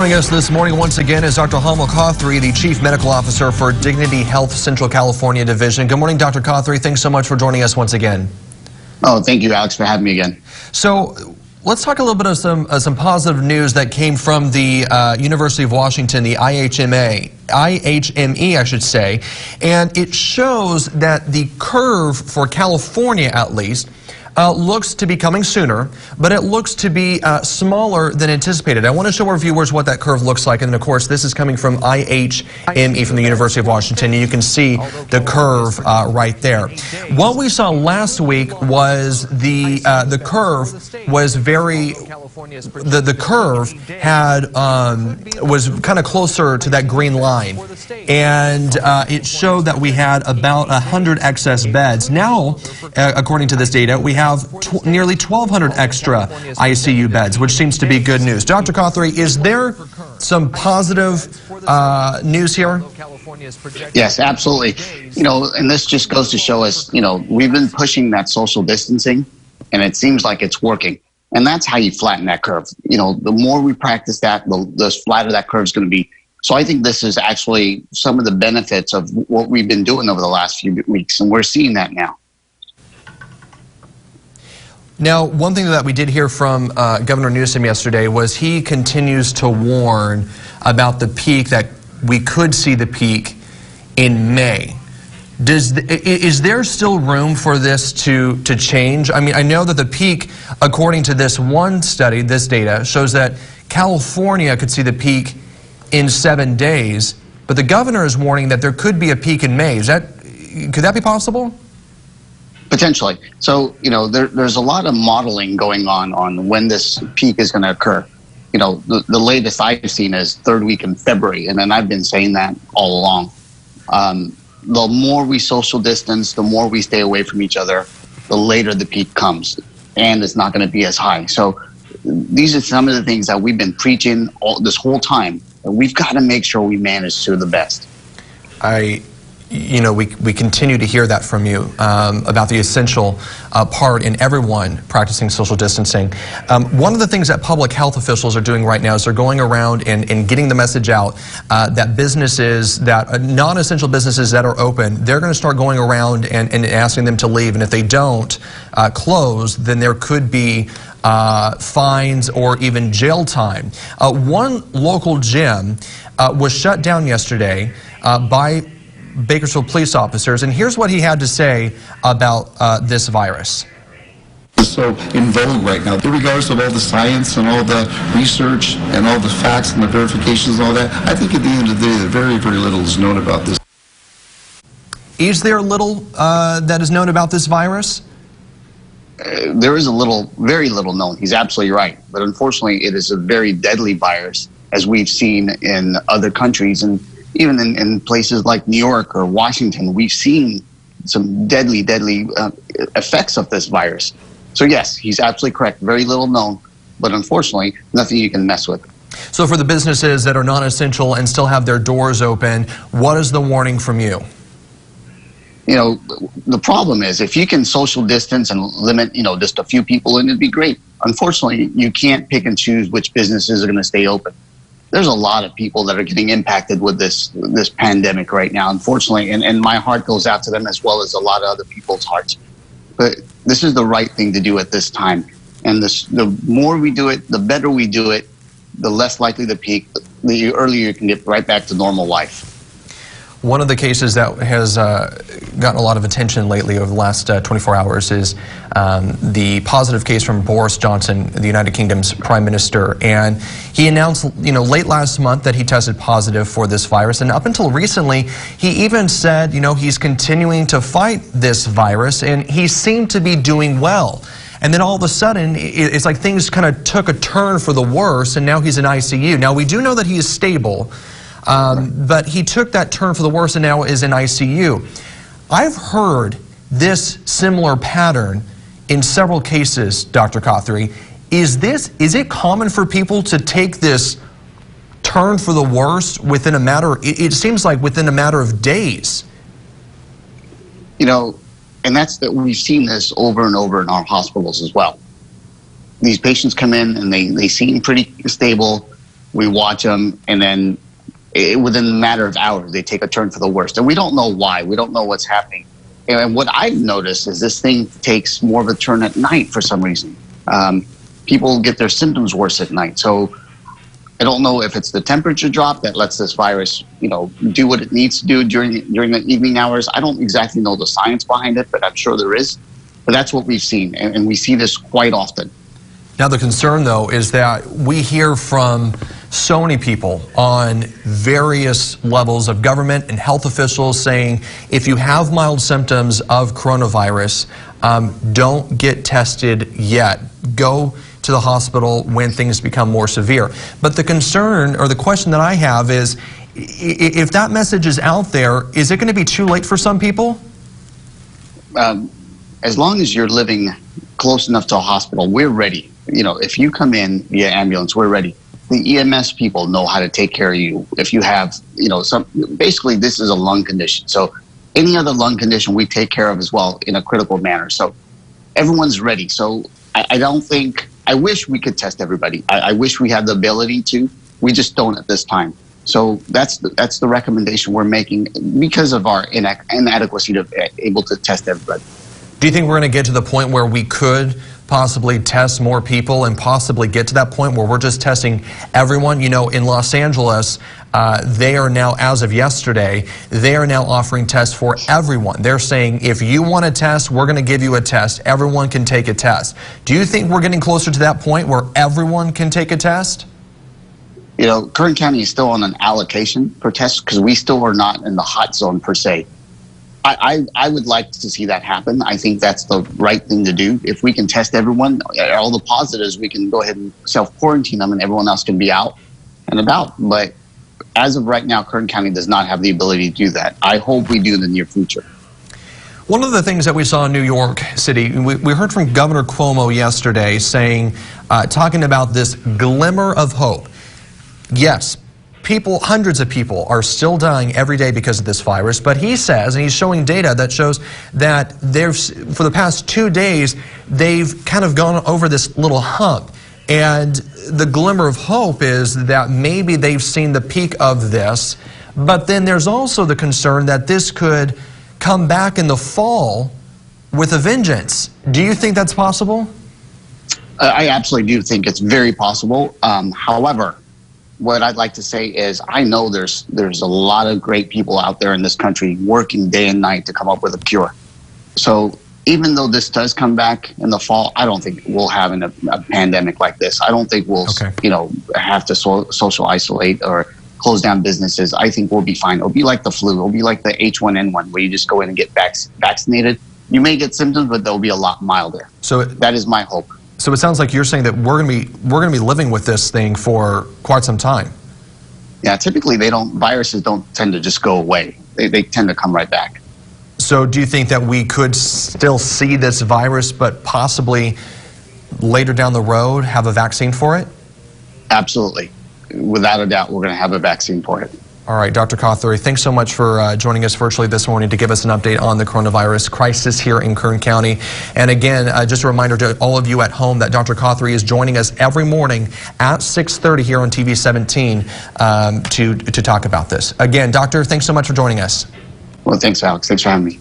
Joining us this morning once again is Dr. Kothary, the Chief Medical Officer for Dignity Health Central California Division. Good morning, Dr. Kothary. Thanks so much for joining us once again. Oh, thank you, Alex, for having me again. So let's talk a little bit of some positive news that came from the University of Washington, the IHME, I should say, and it shows that the curve for California, at least, looks to be coming sooner, but it looks to be smaller than anticipated. I want to show our viewers what that curve looks like, and of course this is coming from IHME from the University of Washington, and you can see the curve right there. What we saw last week was the curve was very, the curve had was kind of closer to that green line, and it showed that we had about 100 excess beds. Now, according to this data, we have nearly 1,200 extra ICU beds, which seems to be good news. Dr. Kothary, is there some positive news here? Yes, absolutely. You know, and this just goes to show us, you know, we've been pushing that social distancing, and it seems like it's working. And that's how you flatten that curve. You know, the more we practice that, the flatter that curve is going to be. So I think this is actually some of the benefits of what we've been doing over the last few weeks, and we're seeing that now. Now, one thing that we did hear from Governor Newsom yesterday was he continues to warn about the peak, that we could see the peak in May. Is there still room for this to change? I mean, I know that the peak, according to this one study, this data, shows that California could see the peak in 7 days, but the governor is warning that there could be a peak in May. Could that be possible? Potentially. So, you know, there's a lot of modeling going on when this peak is going to occur. You know, the latest I've seen is third week in February, and then I've been saying that all along. The more we social distance, the more we stay away from each other, the later the peak comes, and it's not going to be as high. So these are some of the things that we've been preaching this whole time, and we've got to make sure we manage to the best. You know, we continue to hear that from you about the essential part in everyone practicing social distancing. One of the things that public health officials are doing right now is they're going around and getting the message out that businesses, that non-essential businesses that are open, they're going to start going around and asking them to leave. And if they don't close, then there could be fines or even jail time. One local gym was shut down yesterday by Bakersfield police officers, and here's what he had to say about this virus. So in vogue right now, regardless of all the science and all the research and all the facts and the verifications and all that, I think at the end of the day, very, very little is known about this. Is there little that is known about this virus? There is very little known. He's absolutely right. But unfortunately, it is a very deadly virus, as we've seen in other countries. And even in places like New York or Washington, we've seen some deadly effects of this virus. So yes, he's absolutely correct. Very little known, but unfortunately, nothing you can mess with. So for the businesses that are non-essential and still have their doors open, what is the warning from you? You know, the problem is if you can social distance and limit, you know, just a few people in, it'd be great. Unfortunately, you can't pick and choose which businesses are going to stay open. There's a lot of people that are getting impacted with this pandemic right now, unfortunately, and my heart goes out to them as well as a lot of other people's hearts. But this is the right thing to do at this time. And the more we do it, the better we do it, the less likely the peak, the earlier you can get right back to normal life. One of the cases that has gotten a lot of attention lately over the last 24 hours is the positive case from Boris Johnson, the United Kingdom's Prime Minister. And he announced, you know, late last month that he tested positive for this virus. And up until recently, he even said, you know, he's continuing to fight this virus, and he seemed to be doing well. And then all of a sudden, it's like things kind of took a turn for the worse, and now he's in ICU. Now, we do know that he is stable. But he took that turn for the worse and now is in ICU. I've heard this similar pattern in several cases, Dr. Kothary. Is it common for people to take this turn for the worse within a matter, it seems like within a matter of days? You know, and we've seen this over and over in our hospitals as well. These patients come in and they seem pretty stable. we watch them, and then within a matter of hours, they take a turn for the worst. And we don't know why. We don't know what's happening. And what I've noticed is this thing takes more of a turn at night for some reason. People get their symptoms worse at night. So I don't know if it's the temperature drop that lets this virus, do what it needs to do during the evening hours. I don't exactly know the science behind it, but I'm sure there is. But that's what we've seen, and we see this quite often. Now, the concern, though, is that we hear from so many people on various levels of government and health officials saying, if you have mild symptoms of coronavirus, don't get tested yet. Go to the hospital when things become more severe. But the concern, or the question that I have is, if that message is out there, is it going to be too late for some people? As long as you're living close enough to a hospital, we're ready. If you come in via ambulance, we're ready. The EMS people know how to take care of you. If you have, basically this is a lung condition. So any other lung condition we take care of as well in a critical manner. So everyone's ready. So I wish we could test everybody. I wish we had the ability to. We just don't at this time. So that's the recommendation we're making because of our inadequacy to be able to test everybody. Do you think we're going to get to the point where we could possibly test more people and possibly get to that point where we're just testing everyone? In Los Angeles, they are now, as of yesterday, they are now offering tests for everyone. They're saying, if you want a test, we're going to give you a test. Everyone can take a test. Do you think we're getting closer to that point where everyone can take a test? Kern County is still on an allocation for tests because we still are not in the hot zone per se. I would like to see that happen. I think that's the right thing to do. If we can test everyone, all the positives, we can go ahead and self-quarantine them and everyone else can be out and about. But as of right now, Kern County does not have the ability to do that. I hope we do in the near future. One of the things that we saw in New York City, we heard from Governor Cuomo yesterday saying, talking about this glimmer of hope. Yes, hundreds of people are still dying every day because of this virus, but he says, and he's showing data that shows that for the past 2 days, they've kind of gone over this little hump. And the glimmer of hope is that maybe they've seen the peak of this, but then there's also the concern that this could come back in the fall with a vengeance. Do you think that's possible? I absolutely do think it's very possible. However, what I'd like to say is I know there's a lot of great people out there in this country working day and night to come up with a cure. So even though this does come back in the fall, I don't think we'll have a pandemic like this. I don't think we'll, have to social isolate or close down businesses. I think we'll be fine. It'll be like the flu. It'll be like the H1N1 where you just go in and get vaccinated. You may get symptoms, but they'll be a lot milder. So that is my hope. So it sounds like you're saying that we're going to be living with this thing for quite some time. Yeah, typically viruses don't tend to just go away. They tend to come right back. So do you think that we could still see this virus, but possibly later down the road have a vaccine for it? Absolutely. Without a doubt, we're going to have a vaccine for it. All right, Dr. Kothary, thanks so much for joining us virtually this morning to give us an update on the coronavirus crisis here in Kern County. And again, just a reminder to all of you at home that Dr. Kothary is joining us every morning at 6:30 here on TV 17 to talk about this. Again, Doctor, thanks so much for joining us. Well, thanks, Alex. Thanks for having me.